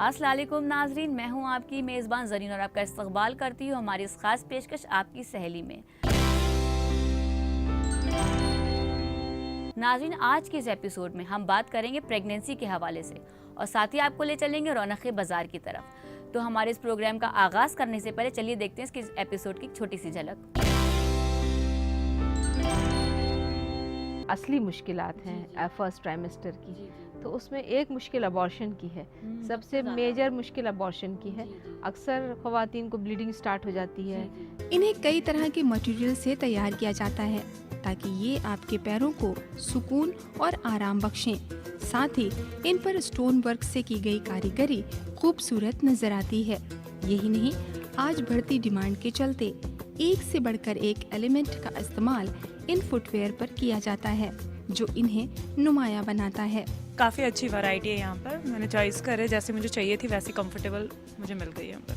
अस्सलाम वालेकुम नाजरीन, मैं हूं आपकी मेज़बान ज़रीन और आपका इस्तकबाल करती हूं हमारी इस खास पेशकश आपकी सहेली में। नाजरीन, आज के इस एपिसोड में हम बात करेंगे प्रेगनेंसी के हवाले से और साथ ही आपको ले चलेंगे रौनक बाज़ार की तरफ। तो हमारे इस प्रोग्राम का आगाज़ करने से पहले चलिए देखते हैं इसके एपिसोड की छोटी सी झलक। असली मुश्किलात हैं फर्स्ट ट्राइमेस्टर की, तो उसमें एक मुश्किल अबॉर्शन की है। सबसे मेजर मुश्किल अबॉर्शन की है। अक्सर ख़वातीन को ब्लीडिंग स्टार्ट हो जाती है। इन्हें कई तरह के मटेरियल से तैयार किया जाता है ताकि ये आपके पैरों को सुकून और आराम बख्शें। साथ ही इन पर स्टोन वर्क से की गई कारीगरी खूबसूरत नजर आती है। यही नहीं, आज बढ़ती डिमांड के चलते एक से बढ़कर एक एलिमेंट का इस्तेमाल इन फुटवेयर पर किया जाता है जो इन्हें नुमाया बनाता है। काफ़ी अच्छी वैरायटी है यहाँ पर। मैंने चॉइस करे जैसे मुझे चाहिए थी वैसी कंफर्टेबल मुझे मिल गई यहाँ पर।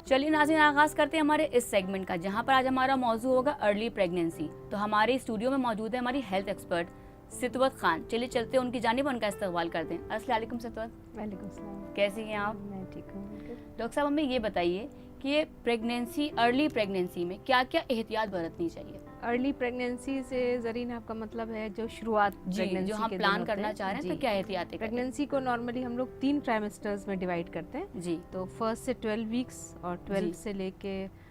चलिए नाज़रीन, आगाज़ करते हैं हमारे इस सेगमेंट का, जहाँ पर आज हमारा मौजू होगा अर्ली प्रेगनेंसी। तो हमारे स्टूडियो में मौजूद है हमारी हेल्थ एक्सपर्ट सितवत खान। चलिए चलते हैं उनकी जानिब, उनका इस्तकबाल करते हैं। अस्सलाम वालेकुम सितवत। वालेकुम सलाम। कैसी हैं आप? मैं ठीक हूँ। डॉक्टर साहब, हमें ये बताइए कि ये प्रेगनेंसी, अर्ली प्रेगनेंसी में क्या क्या एहतियात बरतनी चाहिए? अर्ली प्रेगनेंसी से ज़रीन आपका मतलब है जो शुरुआत प्रेगनेंसी जो हम के प्लान दिन करना होते चाह रहे हैं, तो क्या एहतियात है? प्रेगनेंसी को नॉर्मली हम लोग 3 ट्राइमेस्टर्स में डिवाइड करते हैं जी। तो फर्स्ट से 12 वीक्स और 12 जी। से लेके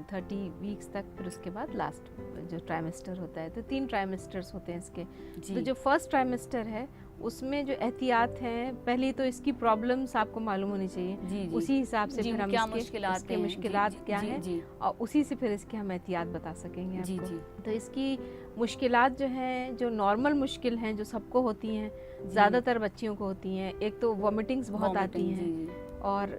30 वीक्स तक, फिर उसके बाद लास्ट जो ट्राइमेस्टर होता है। तो 3 ट्राइमेस्टर्स होते हैं इसके। जी। तो जो फर्स्ट ट्राइमेस्टर है उसमें जो एहतियात हैं, पहले तो इसकी प्रॉब्लम्स आपको मालूम होनी चाहिए। जी, जी। उसी हिसाब से जी, फिर हम क्या इसके मुश्किलात हैं? मुश्किलात जी, क्या जी, हैं, जी। और उसी से फिर इसके हम एहतियात बता सकेंगे जी, आपको। जी। तो इसकी मुश्किलात जो हैं, जो नॉर्मल मुश्किल हैं, जो सबको होती हैं, ज़्यादातर बच्चियों को होती हैं। एक तो वॉमिटिंग्स बहुत आती हैं जी, जी। और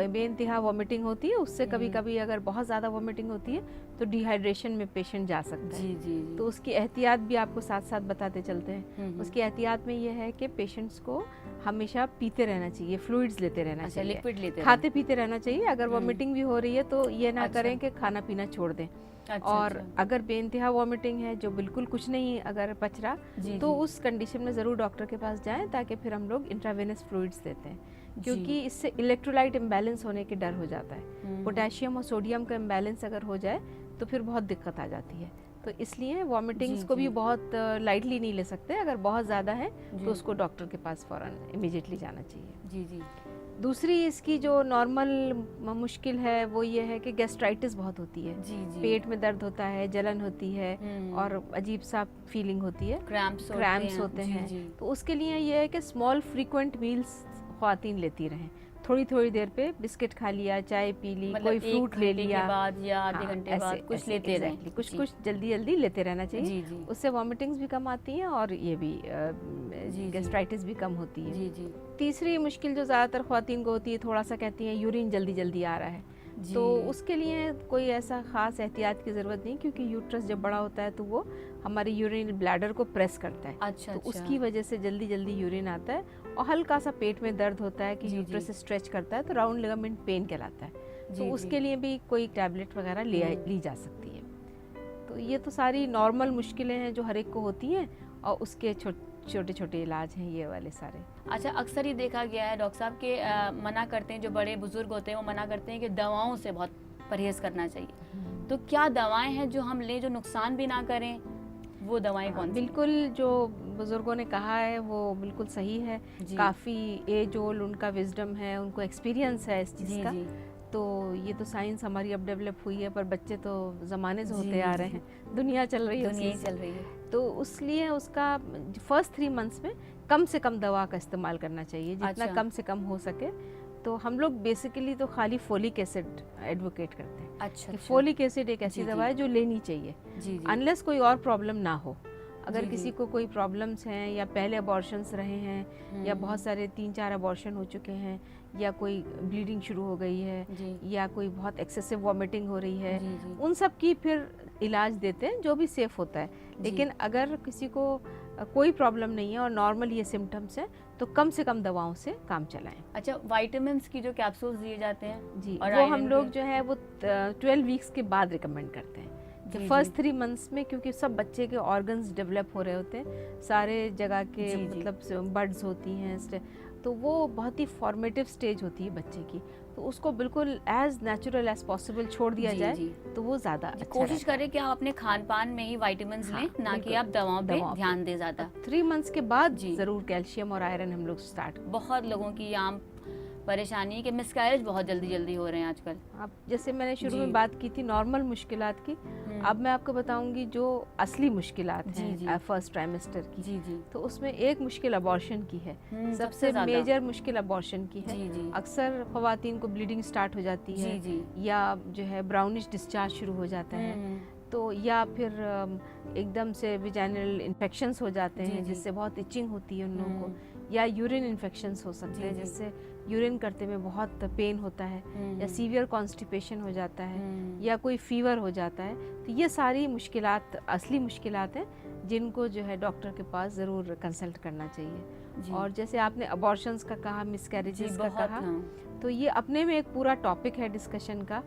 बेइंतहा वॉमिटिंग होती है। उससे कभी कभी अगर बहुत ज़्यादा वॉमिटिंग होती है तो डिहाइड्रेशन में पेशेंट जा सकता है। जी, जी, जी। तो उसकी एहतियात भी आपको साथ साथ बताते चलते हैं। उसकी एहतियात में ये है कि पेशेंट्स को हमेशा पीते रहना चाहिए, फ्लूइड्स लेते रहना अच्छा, चाहिए, लिक्विड लेते खाते पीते रहना चाहिए। अगर वॉमिटिंग भी हो रही है तो ये ना अच्छा। करें कि खाना पीना छोड़ दें। अच्छा, और अच्छा। अगर बेइंतहा वॉमिटिंग है, जो बिल्कुल कुछ नहीं अगर पच रहा, जी, तो जी। उस कंडीशन में ज़रूर डॉक्टर के पास जाएं, ताकि फिर हम लोग इंट्रावेनस फ्लूइड्स देते हैं, क्योंकि इससे इलेक्ट्रोलाइट इम्बैलेंस होने के डर हो जाता है। पोटेशियम और सोडियम का इम्बैलेंस अगर हो जाए तो फिर बहुत दिक्कत आ जाती है। तो इसलिए वॉमिटिंग्स को भी बहुत लाइटली नहीं ले सकते। अगर बहुत ज़्यादा है तो उसको डॉक्टर के पास फ़ौरन इमीडिएटली जाना चाहिए। जी, जी। दूसरी इसकी जो नॉर्मल मुश्किल है वो ये है कि गैस्ट्राइटिस बहुत होती है। जी, जी। पेट में दर्द होता है, जलन होती है और अजीब सा फीलिंग होती है, क्रैम्प्स होते जी, हैं। जी। तो उसके लिए ये है कि स्मॉल फ्रीक्वेंट मील्स ख्वातीन लेती रहें। थोड़ी थोड़ी देर पे बिस्किट खा लिया, चाय पी ली, मतलब कोई फ्रूट ले लिया, के बाद या आधे घंटे बाद कुछ लेते रहें। कुछ कुछ जल्दी जल्दी लेते रहना चाहिए। जी, जी। उससे वॉमिटिंग्स भी कम आती हैं और ये भी गैस्ट्राइटिस भी कम होती है। जी, जी। तीसरी मुश्किल जो ज़्यादातर ख्वातीन को होती है, थोड़ा सा कहती हैं यूरिन जल्दी जल्दी आ रहा है, तो उसके लिए कोई ऐसा ख़ास एहतियात की ज़रूरत नहीं, क्योंकि यूट्रस जब बड़ा होता है तो वो हमारी यूरिन ब्लैडर को प्रेस करता है। अच्छा, तो अच्छा। उसकी वजह से जल्दी जल्दी यूरिन आता है और हल्का सा पेट में दर्द होता है कि यूट्रस स्ट्रेच करता है, तो राउंड लिगामेंट पेन कहलाता है। तो उसके लिए भी कोई टैबलेट वगैरह ली जा सकती है। तो ये तो सारी नॉर्मल मुश्किलें हैं जो हर एक को होती हैं, और उसके छोटे छोटे इलाज हैं ये वाले सारे। अच्छा, अक्सर ही देखा गया है डॉक्टर साहब के मना करते हैं, जो बड़े बुजुर्ग होते हैं वो मना करते हैं कि दवाओं से बहुत परहेज करना चाहिए। तो क्या दवाएं हैं जो हम लें जो नुकसान भी ना करें? वो दवाएं कौन सी? बिल्कुल, जो बुजुर्गों ने कहा है वो बिल्कुल सही है। काफ़ी एज ओल्ड उनका विजडम है, उनको एक्सपीरियंस है इस चीज़ का। तो ये तो साइंस हमारी अब डेवलप हुई है, पर बच्चे तो ज़माने से होते आ रहे हैं, दुनिया चल रही है, तो उसलिए उसका फर्स्ट 3 मंथ्स में कम से कम दवा का इस्तेमाल करना चाहिए, जितना कम से कम हो सके। तो हम लोग बेसिकली तो खाली फोलिक एसिड एडवोकेट करते हैं। अच्छा। फोलिक एसिड एक ऐसी दवा है जो लेनी चाहिए, अनलेस कोई और प्रॉब्लम ना हो। अगर किसी को कोई प्रॉब्लम्स हैं, या पहले अबॉर्शंस रहे हैं, या बहुत सारे 3-4 अबॉर्शन हो चुके हैं, या कोई ब्लीडिंग शुरू हो गई है, या कोई बहुत एक्सेसिव वॉमिटिंग हो रही है, उन सब की फिर इलाज देते हैं जो भी सेफ होता है। लेकिन अगर किसी को कोई प्रॉब्लम नहीं है और नॉर्मल ये सिम्टम्स हैं, तो कम से कम दवाओं से काम चलाएं। अच्छा, विटामिन्स की जो कैप्सूल्स दिए जाते हैं जी, वो हम लोग जो है वो 12 वीक्स के बाद रिकमेंड करते हैं। फर्स्ट 3 मंथ्स में, क्योंकि सब बच्चे के ऑर्गन्स डेवलप हो रहे होते हैं, सारे जगह के मतलब बड्स होती हैं, तो वो बहुत ही फॉर्मेटिव स्टेज होती है बच्चे की, तो उसको बिल्कुल एज नेचुरल एज पॉसिबल छोड़ दिया जाए तो वो ज़्यादा अच्छा कोशिश करें कि आप अपने खान पान में ही विटामिन लें, ना कि आप दवाओं पे ध्यान दें ज़्यादा। 3 मंथ्स के बाद ज़रूर कैल्शियम और आयरन हम लोग स्टार्ट। बहुत लोगों की आम परेशानी कि मिसकैरेज बहुत जल्दी हो रहे हैं आजकल। अब जैसे मैंने शुरू में बात की थी नॉर्मल मुश्किलात की, अब मैं आपको बताऊंगी जो असली मुश्किलात हैं फर्स्ट ट्राइमेस्टर की। तो उसमें एक मुश्किल अबॉर्शन की है, सबसे मेजर मुश्किल अबॉर्शन की है। अक्सर ख्वातीन को ब्लीडिंग स्टार्ट हो जाती है, या जो है ब्राउनिश डिस्चार्ज शुरू हो जाता है, तो या फिर एकदम से विजाइनल इन्फेक्शंस हो जाते हैं जिससे बहुत इचिंग होती है उन लोगों को, या यूरिन इन्फेक्शंस हो सकते हैं जिससे यूरिन करते में बहुत पेन होता है, या सीवियर कॉन्स्टिपेशन हो जाता है, या कोई फीवर हो जाता है। तो ये सारी मुश्किलात असली मुश्किलात हैं जिनको जो है डॉक्टर के पास ज़रूर कंसल्ट करना चाहिए। और जैसे आपने अबॉर्शंस का कहा, मिसकैरेजेस का कहा, तो ये अपने में एक पूरा टॉपिक है डिस्कशन का।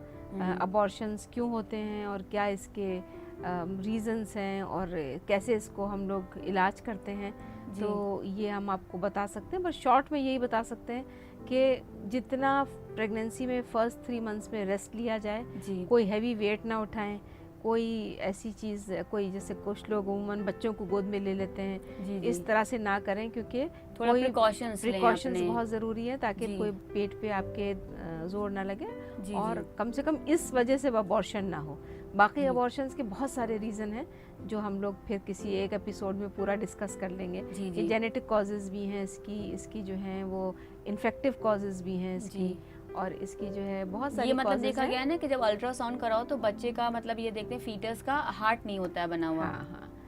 अबॉर्शंस क्यों होते हैं और क्या इसके रीजंस हैं और कैसे इसको हम लोग इलाज करते हैं, तो ये हम आपको बता सकते हैं। बस शॉर्ट में यही बता सकते हैं कि जितना प्रेगनेंसी में फर्स्ट 3 मंथ्स में रेस्ट लिया जाए, कोई हैवी वेट ना उठाएं, कोई ऐसी चीज़, कोई जैसे कुछ लोग उमूमन बच्चों को गोद में ले लेते हैं, इस तरह से ना करें, क्योंकि थोड़ा प्रिकॉशंस बहुत ज़रूरी है ताकि कोई पेट पे आपके जोर ना लगे, और कम से कम इस वजह से अबॉर्शन ना हो। बाकी अबॉर्शंस के बहुत सारे रीज़न हैं जो हम लोग फिर किसी एक एपिसोड में पूरा डिस्कस कर लेंगे। कि जेनेटिक कॉजेज़ भी हैं इसकी जो हैं वो इन्फेक्टिव कॉजेज़ भी हैं इसकी, और इसकी जो है बहुत सारी ये मतलब देखा गया है ना कि जब अल्ट्रासाउंड कराओ तो बच्चे का मतलब ये देखते हैं फीटस का हार्ट नहीं होता है बना हुआ।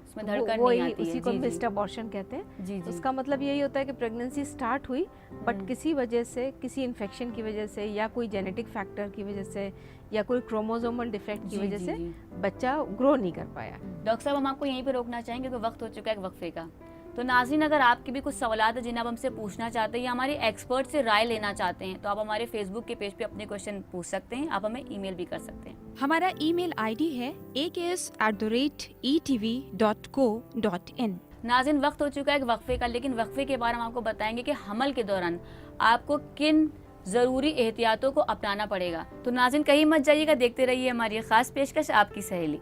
उसमें धड़कन नहीं आती है, उसी को मिस्ड अबॉर्शन कहते हैं। उसका मतलब यही होता है कि प्रेगनेंसी स्टार्ट हुई बट किसी वजह से, किसी इन्फेक्शन की वजह से, या कोई जेनेटिक फैक्टर की वजह से, या कोई क्रोमोसोमल डिफेक्ट की वजह से बच्चा ग्रो नहीं कर पाया। डॉक्टर साहब, हम आपको यहीं पे रोकना चाहेंगे क्योंकि वक्त हो चुका है वक्फे का। तो नाज़रीन, अगर आपके भी कुछ सवालात है जिन्हें आप हमसे पूछना चाहते हैं या हमारे एक्सपर्ट से राय लेना चाहते हैं, तो आप हमारे फेसबुक के पेज पे अपने क्वेश्चन पूछ सकते हैं। आप हमें ईमेल भी कर सकते हैं। हमारा ईमेल आईडी है aks@etv.co.in। नाज़रीन, वक्त हो चुका है एक वक्फे का, लेकिन वक्फे के बाद हम आपको बताएंगे कि हमल के दौरान आपको किन ज़रूरी एहतियातों को अपनाना पड़ेगा। तो नाज़रीन, कहीं मत जाइएगा, देखते रहिए हमारी खास पेशकश आपकी सहेली।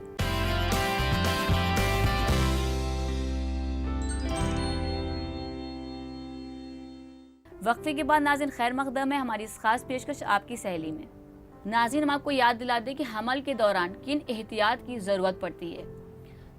वक्फे के बाद नाज़रीन खैर मकदम है हमारी इस खास पेशकश आपकी सहेली में। नाज़रीन, हम आपको याद दिला दें कि हमल के दौरान किन एहतियात की ज़रूरत पड़ती है।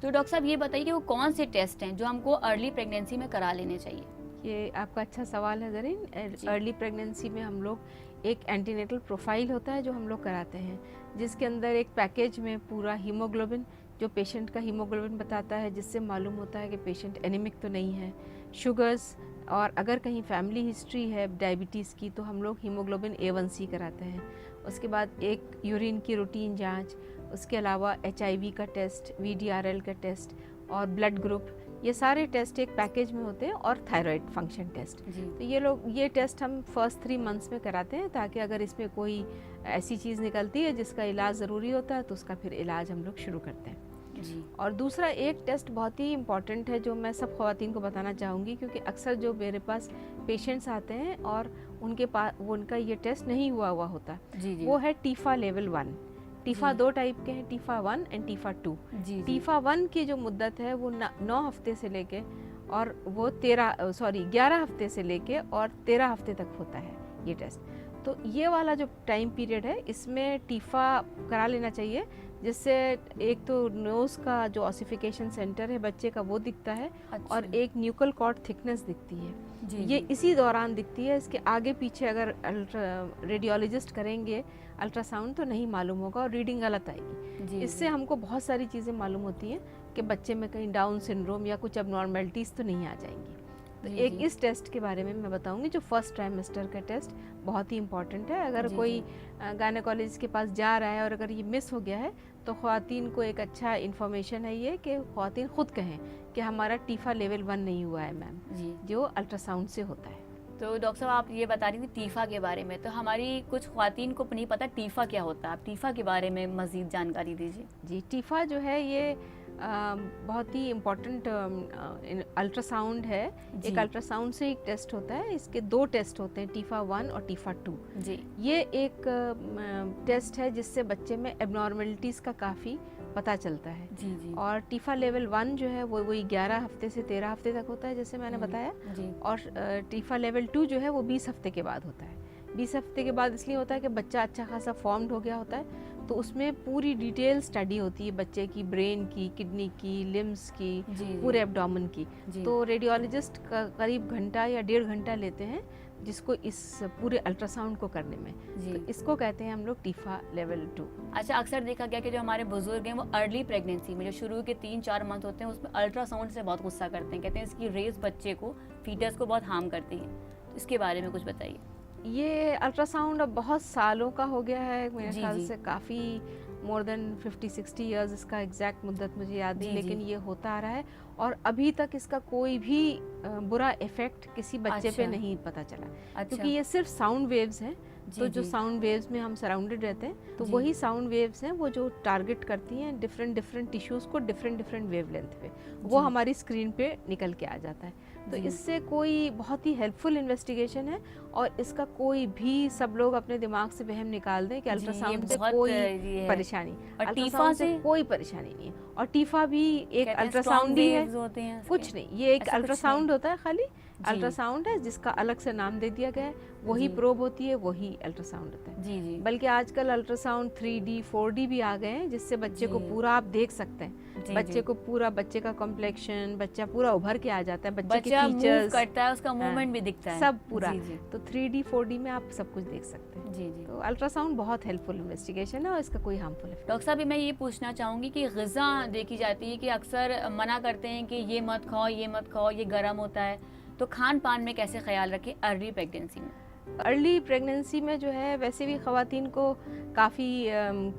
तो डॉक्टर साहब ये बताइए कि वो कौन से टेस्ट हैं जो हमको अर्ली प्रेगनेंसी में करा लेने चाहिए। ये आपका अच्छा सवाल है ज़रीन। अर्ली प्रेगनेंसी में हम लोग एक एंटीनेटल प्रोफाइल होता है जो हम लोग कराते हैं, जिसके अंदर एक पैकेज में पूरा हीमोग्लोबिन, जो पेशेंट का हीमोग्लोबिन बताता है, जिससे मालूम होता है कि पेशेंट एनीमिक तो नहीं है, शुगर्स, और अगर कहीं फैमिली हिस्ट्री है डायबिटीज़ की तो हम लोग हीमोग्लोबिन A1C कराते हैं। उसके बाद एक यूरिन की रूटीन जांच, उसके अलावा HIV का टेस्ट, VDRL का टेस्ट और ब्लड ग्रुप, ये सारे टेस्ट एक पैकेज में होते हैं, और थायराइड फंक्शन टेस्ट। तो ये टेस्ट हम फर्स्ट 3 मंथ्स में कराते हैं, ताकि अगर इसमें कोई ऐसी चीज़ निकलती है जिसका इलाज ज़रूरी होता है तो उसका फिर इलाज हम लोग शुरू करते हैं। और दूसरा एक टेस्ट बहुत ही इम्पॉर्टेंट है जो मैं सब ख़वातीन को बताना चाहूँगी, क्योंकि अक्सर जो मेरे पास पेशेंट्स आते हैं और उनके पास उनका ये टेस्ट नहीं हुआ होता, वो है टीफा लेवल 1। टीफा 2 टाइप के हैं, टीफा 1 एंड टीफा 2। टीफा 1 की जो मुद्दत है वो 9 हफ्ते से लेके और वो 11 हफ्ते से लेके और 13 हफ्ते तक होता है ये टेस्ट। तो ये वाला जो टाइम पीरियड है इसमें टीफा करा लेना चाहिए, जिससे एक तो नोज़ का जो ऑसिफिकेशन सेंटर है बच्चे का वो दिखता है, और एक न्यूकल कॉर्ड थिकनेस दिखती है। ये इसी दौरान दिखती है, इसके आगे पीछे अगर रेडियोलॉजिस्ट करेंगे अल्ट्रासाउंड तो नहीं मालूम होगा और रीडिंग गलत आएगी। इससे हमको बहुत सारी चीज़ें मालूम होती हैं कि बच्चे में कहीं डाउन सिंड्रोम या कुछ अबनॉर्मलिटीज़ तो नहीं आ जाएंगी। तो एक इस टेस्ट के बारे में मैं बताऊंगी जो फर्स्ट ट्राइमेस्टर का टेस्ट बहुत ही इम्पॉर्टेंट है। अगर कोई गायनेकोलॉजिस्ट के पास जा रहा है और अगर ये मिस हो गया है तो ख़वातीन को एक अच्छा इन्फॉर्मेशन है ये कि ख़वातीन खुद कहें कि हमारा टीफा लेवल 1 नहीं हुआ है मैम, जो अल्ट्रासाउंड से होता है। तो डॉक्टर साहब आप ये बता रही थी टीफा के बारे में, तो हमारी कुछ ख्वातीन को नहीं पता टीफा क्या होता है, आप टीफा के बारे में मज़ीद जानकारी दीजिए। जी, टीफा जो है ये बहुत ही इम्पोर्टेंट अल्ट्रासाउंड है। एक अल्ट्रासाउंड से एक टेस्ट होता है, इसके 2 टेस्ट होते हैं, टीफा 1 और टीफा 2 जी। ये एक टेस्ट है जिससे बच्चे में एबनॉर्मलिटीज़ का काफ़ी पता चलता है। जी जी। और टीफा लेवल 1 जो है वो वही 11 हफ्ते से 13 हफ्ते तक होता है जैसे मैंने बताया जी। और टीफा लेवल 2 जो है वो 20 हफ्ते के बाद होता है। 20 हफ्ते के बाद इसलिए होता है कि बच्चा अच्छा खासा फॉर्म्ड हो गया होता है, तो उसमें पूरी डिटेल स्टडी होती है बच्चे की, ब्रेन की, किडनी की, लिम्स की, पूरे एब्डोमेन की। तो रेडियोलॉजिस्ट करीब घंटा या 1.5 घंटा लेते हैं जिसको इस पूरे अल्ट्रासाउंड को करने में। तो इसको कहते हैं हम लोग टीफा लेवल 2। अच्छा, अक्सर देखा गया कि जो हमारे बुजुर्ग हैं वो अर्ली प्रेगनेंसी में जो शुरू के 3-4 मंथ होते हैं उसमें अल्ट्रासाउंड से बहुत गुस्सा करते हैं, कहते हैं इसकी रेज बच्चे को, फीटस को बहुत हार्म करती है, तो इसके बारे में कुछ बताइए। ये अल्ट्रासाउंड अब बहुत सालों का हो गया है, मेरे ख्याल से काफ़ी मोर देन 50-60 इयर्स, इसका एग्जैक्ट मुद्दत मुझे याद नहीं, लेकिन ये होता आ रहा है और अभी तक इसका कोई भी बुरा इफेक्ट किसी बच्चे पे नहीं पता चला। क्योंकि ये सिर्फ साउंड वेव्स हैं, तो जो साउंड वेव्स में हम सराउंडेड रहते हैं, तो वही साउंड वेव्स हैं वो जो टारगेट करती हैं डिफरेंट टिश्यूज़ को डिफरेंट वेवलेंथ पे, वो हमारी स्क्रीन पे निकल के आ जाता है। तो इससे कोई बहुत ही हेल्पफुल इन्वेस्टिगेशन है और इसका कोई भी, सब लोग अपने दिमाग से वहम निकाल दें कि अल्ट्रासाउंड से कोई परेशानी, अल्ट्रासाउंड से कोई परेशानी नहीं है। और टीफा भी एक अल्ट्रासाउंड ही है, कुछ नहीं, ये एक अल्ट्रासाउंड होता है, खाली अल्ट्रासाउंड है जिसका अलग से नाम दे दिया गया है, वही प्रोब होती है, वही अल्ट्रासाउंड होता है। जी। बल्कि आजकल अल्ट्रासाउंड 3D 4D भी आ गए हैं जिससे बच्चे को पूरा आप देख सकते हैं, बच्चे को पूरा, बच्चे का कॉम्प्लेक्शन, बच्चा पूरा उभर के आ जाता है, बच्चे के फीचर्स करता है, उसका मूवमेंट भी दिखता है, सब पूरा। तो 3D 4D में आप सब कुछ देख सकते हैं। जी। तो अल्ट्रासाउंड बहुत हेल्पफुल इन्वेस्टिगेशन है और इसका कोई हार्मफुल इफेक्ट। डॉक्टर साहब, मैं ये पूछना चाहूँगी कि ग़िज़ा देखी जाती है कि अक्सर मना करते हैं कि ये मत खाओ, ये मत खाओ, ये गर्म होता है, तो खान पान में कैसे ख्याल रखें अर्ली प्रेगनेंसी में? अर्ली प्रेगनेंसी में जो है वैसे भी ख़वातीन को काफ़ी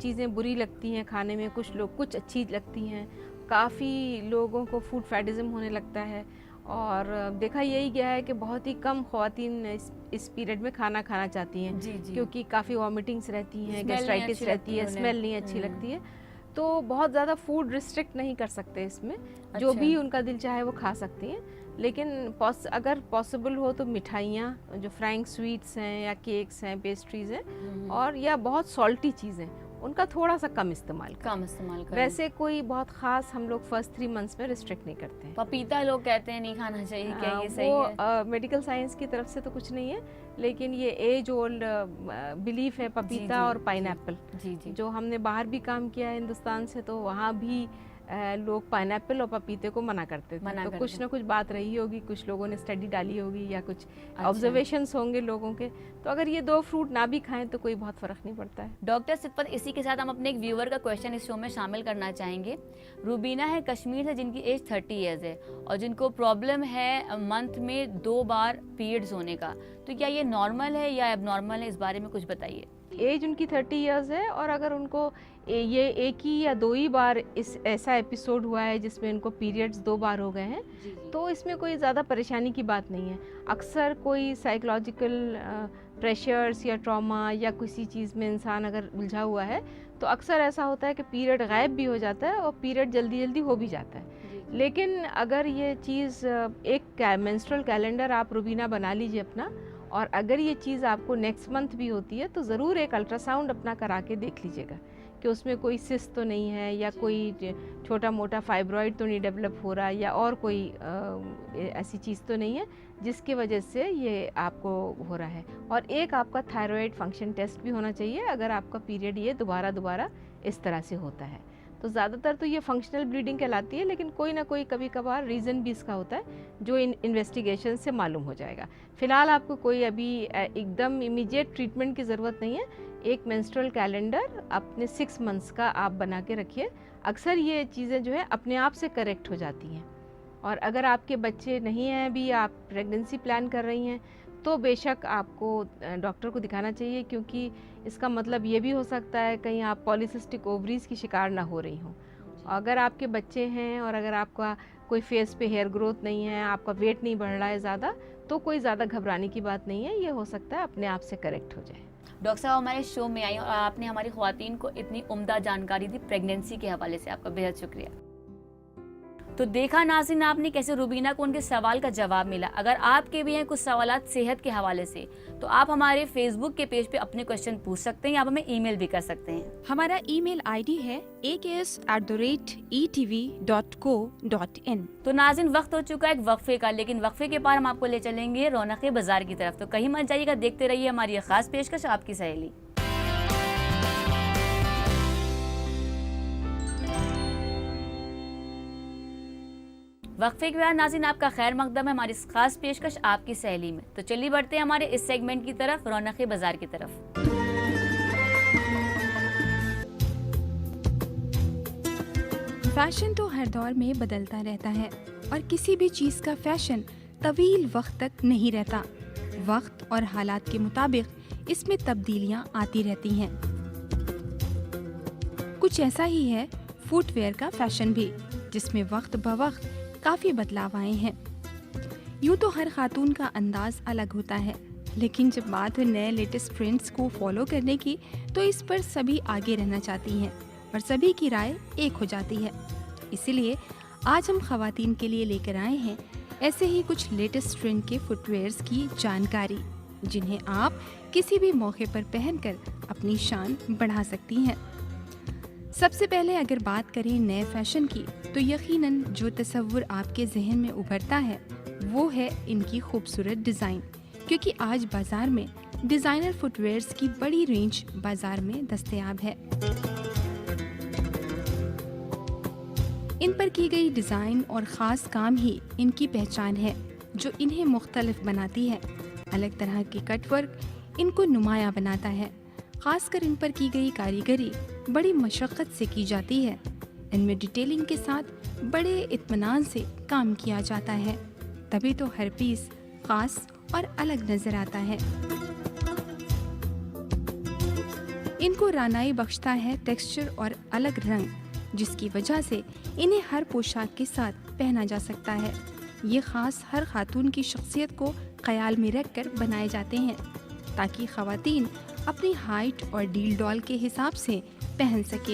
चीज़ें बुरी लगती हैं खाने में, कुछ अच्छी लगती हैं, काफ़ी लोगों को फूड फैटिज़म होने लगता है और देखा यही गया है कि बहुत ही कम ख़वातीन इस पीरियड में खाना खाना चाहती हैं। जी। क्योंकि काफ़ी वॉमिटिंग्स रहती हैं, गैस्ट्राइटिस रहती है, स्मेल नहीं अच्छी लगती है, तो बहुत ज़्यादा फूड रिस्ट्रिक्ट नहीं कर सकते इसमें। जो भी उनका दिल चाहे वो खा सकती हैं, लेकिन अगर पॉसिबल हो तो मिठाइयाँ, जो फ्रैंक स्वीट्स हैं या केक्स हैं, पेस्ट्रीज़ हैं, और या बहुत सॉल्टी चीज़ें, उनका थोड़ा सा कम इस्तेमाल करें। वैसे कोई बहुत ख़ास हम लोग फर्स्ट 3 मंथ्स में रिस्ट्रिक्ट नहीं करते हैं। पपीता लोग कहते हैं नहीं खाना चाहिए, क्या ये सही है? मेडिकल साइंस की तरफ से तो कुछ नहीं है, लेकिन ये एज ओल्ड बिलीफ है पपीता और पाइनएप्पल। जो हमने बाहर भी काम किया है हिंदुस्तान से, तो वहाँ भी लोग पाइनएप्पल और पपीते को मना करते थे। तो कुछ ना कुछ बात रही होगी, कुछ लोगों ने स्टडी डाली होगी या कुछ ऑब्जर्वेशंस होंगे लोगों के, तो अगर ये 2 फ्रूट ना भी खाएं तो कोई बहुत फ़र्क नहीं पड़ता है। डॉक्टर सितवत, इसी के साथ हम अपने एक व्यूअर का क्वेश्चन इस शो में शामिल करना चाहेंगे। रूबीना है कश्मीर से, जिनकी एज 30 ईयर्स है और जिनको प्रॉब्लम है मंथ में 2 बार पीरियड्स होने का, तो क्या ये नॉर्मल है या एबनॉर्मल है, इस बारे में कुछ बताइए। एज उनकी 30 इयर्स है और अगर उनको ये एक ही या 2 ही बार ऐसा एपिसोड हुआ है जिसमें उनको पीरियड्स 2 बार हो गए हैं, तो इसमें कोई ज़्यादा परेशानी की बात नहीं है। अक्सर कोई साइकोलॉजिकल प्रेशर्स या ट्रॉमा या किसी चीज़ में इंसान अगर उलझा हुआ है, तो अक्सर ऐसा होता है कि पीरियड गायब भी हो जाता है और पीरियड जल्दी हो भी जाता है। लेकिन अगर ये चीज़ एक मेंस्ट्रुअल कैलेंडर आप रूबीना बना लीजिए अपना, और अगर ये चीज़ आपको नेक्स्ट मंथ भी होती है तो ज़रूर एक अल्ट्रासाउंड अपना करा के देख लीजिएगा कि उसमें कोई सिस्ट तो नहीं है या कोई छोटा मोटा फाइब्रॉइड तो नहीं डेवलप हो रहा या और कोई ऐसी चीज़ तो नहीं है जिसकी वजह से ये आपको हो रहा है। और एक आपका थायराइड फंक्शन टेस्ट भी होना चाहिए अगर आपका पीरियड ये दोबारा इस तरह से होता है। तो ज़्यादातर तो ये फंक्शनल ब्लीडिंग कहलाती है, लेकिन कोई ना कोई कभी कभार रीज़न भी इसका होता है जो इन्वेस्टिगेशन से मालूम हो जाएगा। फ़िलहाल आपको कोई अभी एकदम इमीडिएट ट्रीटमेंट की ज़रूरत नहीं है। एक मेंस्ट्रुअल कैलेंडर अपने 6 मंथ्स का आप बना के रखिए। अक्सर ये चीज़ें जो है अपने आप से करेक्ट हो जाती हैं। और अगर आपके बच्चे नहीं हैं अभी, आप प्रेगनेंसी प्लान कर रही हैं, तो बेशक आपको डॉक्टर को दिखाना चाहिए, क्योंकि इसका मतलब ये भी हो सकता है कहीं आप पॉलीसिस्टिक ओवरीज की शिकार ना हो रही हों। अगर आपके बच्चे हैं और अगर आपका कोई फेस पे हेयर ग्रोथ नहीं है, आपका वेट नहीं बढ़ रहा है ज़्यादा, तो कोई ज़्यादा घबराने की बात नहीं है, ये हो सकता है अपने आप से करेक्ट हो जाए। डॉक्टर साहब हमारे शो में आई और आपने हमारी ख्वातीन को इतनी उम्दा जानकारी दी प्रेगनेंसी के हवाले से, आपका बेहद शुक्रिया। तो देखा नाज़रीन आपने कैसे रुबीना को उनके सवाल का जवाब मिला। अगर आपके भी हैं कुछ सवालात सेहत के हवाले से तो आप हमारे फेसबुक के पेज पे अपने क्वेश्चन पूछ सकते हैं या आप हमें ईमेल भी कर सकते हैं। हमारा ईमेल आईडी है aks@etv.co.in। तो नाज़रीन वक्त हो चुका है एक वक्फे का, लेकिन वक्फे के पार हम आपको ले चलेंगे रौनक बाजार की तरफ। तो कहीं मत जाइएगा, देखते रहिए हमारी ये खास पेशकश आपकी सहेली। वक्फे के बाद नाज़रीन आपका खैर मकदम है हमारी इस खास पेशकश आपकी सहेली में। तो चलिए बढ़ते हैं हमारे इस सेगमेंट की तरफ, रौनक बाजार की तरफ। फैशन तो हर दौर में बदलता रहता है और किसी भी चीज़ का फैशन तवील वक्त तक नहीं रहता। वक्त और हालात के मुताबिक इसमें तब्दीलियां आती रहती हैं। कुछ ऐसा ही है फुटवेयर का फैशन भी, जिसमें वक्त ब वक्त काफ़ी बदलाव आए हैं। यूँ तो हर खातून का अंदाज अलग होता है, लेकिन जब बात हो नए लेटेस्ट ट्रेंड्स को फॉलो करने की तो इस पर सभी आगे रहना चाहती हैं और सभी की राय एक हो जाती है। इसीलिए आज हम खवातीन के लिए लेकर आए हैं ऐसे ही कुछ लेटेस्ट ट्रेंड के फुटवेयर्स की जानकारी, जिन्हें आप किसी भी मौके पर पहनकर अपनी शान बढ़ा सकती हैं। सबसे पहले अगर बात करें नए फैशन की तो यकीनन जो तस्वुर आपके जहन में उभरता है वो है इनकी खूबसूरत डिज़ाइन, क्योंकि आज बाज़ार में डिज़ाइनर फुटवेयर्स की बड़ी रेंज बाज़ार में दस्तयाब है। इन पर की गई डिज़ाइन और ख़ास काम ही इनकी पहचान है, जो इन्हें मुख्तलिफ बनाती है। अलग तरह की कटवर्क इनको नुमाया बनाता है। खासकर इन पर की गई कारीगरी बड़ी मशक्क़त से की जाती है। इनमें डिटेलिंग के साथ बड़े इत्मीनान से काम किया जाता है, तभी तो हर पीस खास और अलग नजर आता है। इनको रानाई बख्शता है टेक्सचर और अलग रंग, जिसकी वजह से इन्हें हर पोशाक के साथ पहना जा सकता है। ये खास हर खातून की शख्सियत को ख्याल में रखकर बनाए जाते हैं, ताकि खवातीन अपनी हाइट और डील डॉल के हिसाब से पहन सके।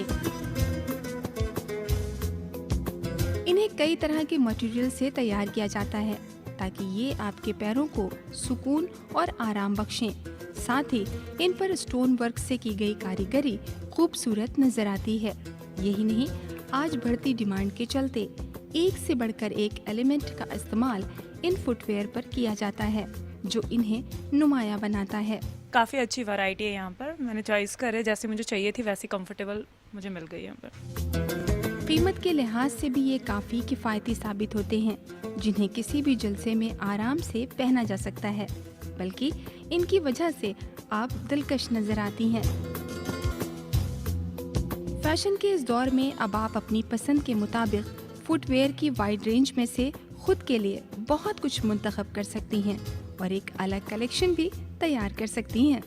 इन्हें कई तरह के मटेरियल से तैयार किया जाता है, ताकि ये आपके पैरों को सुकून और आराम बख्शें। साथ ही इन पर स्टोन वर्क से की गई कारीगरी खूबसूरत नजर आती है। यही नहीं, आज बढ़ती डिमांड के चलते एक से बढ़कर एक एलिमेंट का इस्तेमाल इन फुटवेयर पर किया जाता है, जो इन्हें नुमाया बनाता है। काफ़ी अच्छी वैरायटी है यहाँ पर, मैंने चॉइस करे जैसे मुझे चाहिए थी वैसी कंफर्टेबल मुझे मिल गई यहाँ पर। कीमत के लिहाज से भी ये काफ़ी किफ़ायती साबित होते हैं, जिन्हें किसी भी जलसे में आराम से पहना जा सकता है, बल्कि इनकी वजह से आप दिलकश नजर आती हैं। फैशन के इस दौर में अब आप अपनी पसंद के मुताबिक फुटवेयर की वाइड रेंज में से खुद के लिए बहुत कुछ मुंतखब कर सकती हैं और एक अलग कलेक्शन भी तैयार कर सकती हैं।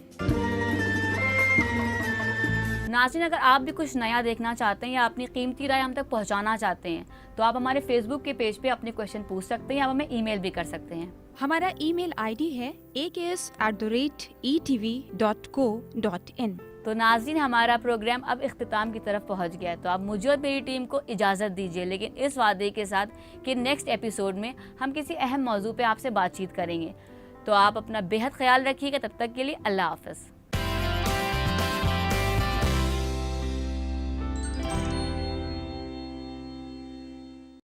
नाज़रीन, अगर आप भी कुछ नया देखना चाहते हैं या अपनी कीमती राय हम तक पहुंचाना चाहते हैं तो आप हमारे फेसबुक के पेज पे अपने क्वेश्चन पूछ सकते हैं या आप हमें ईमेल भी कर सकते हैं। हमारा ईमेल आईडी है aks@etv.co.in। तो नाज़रीन, हमारा प्रोग्राम अब इख्तिताम की तरफ पहुंच गया है, तो आप मुझे और मेरी टीम को इजाज़त दीजिए, लेकिन इस वादे के साथ कि नेक्स्ट एपिसोड में हम किसी अहम मौजू पे आपसे बातचीत करेंगे। तो आप अपना बेहद ख्याल रखिएगा। तब तक के लिए अल्लाह हाफ़िज़।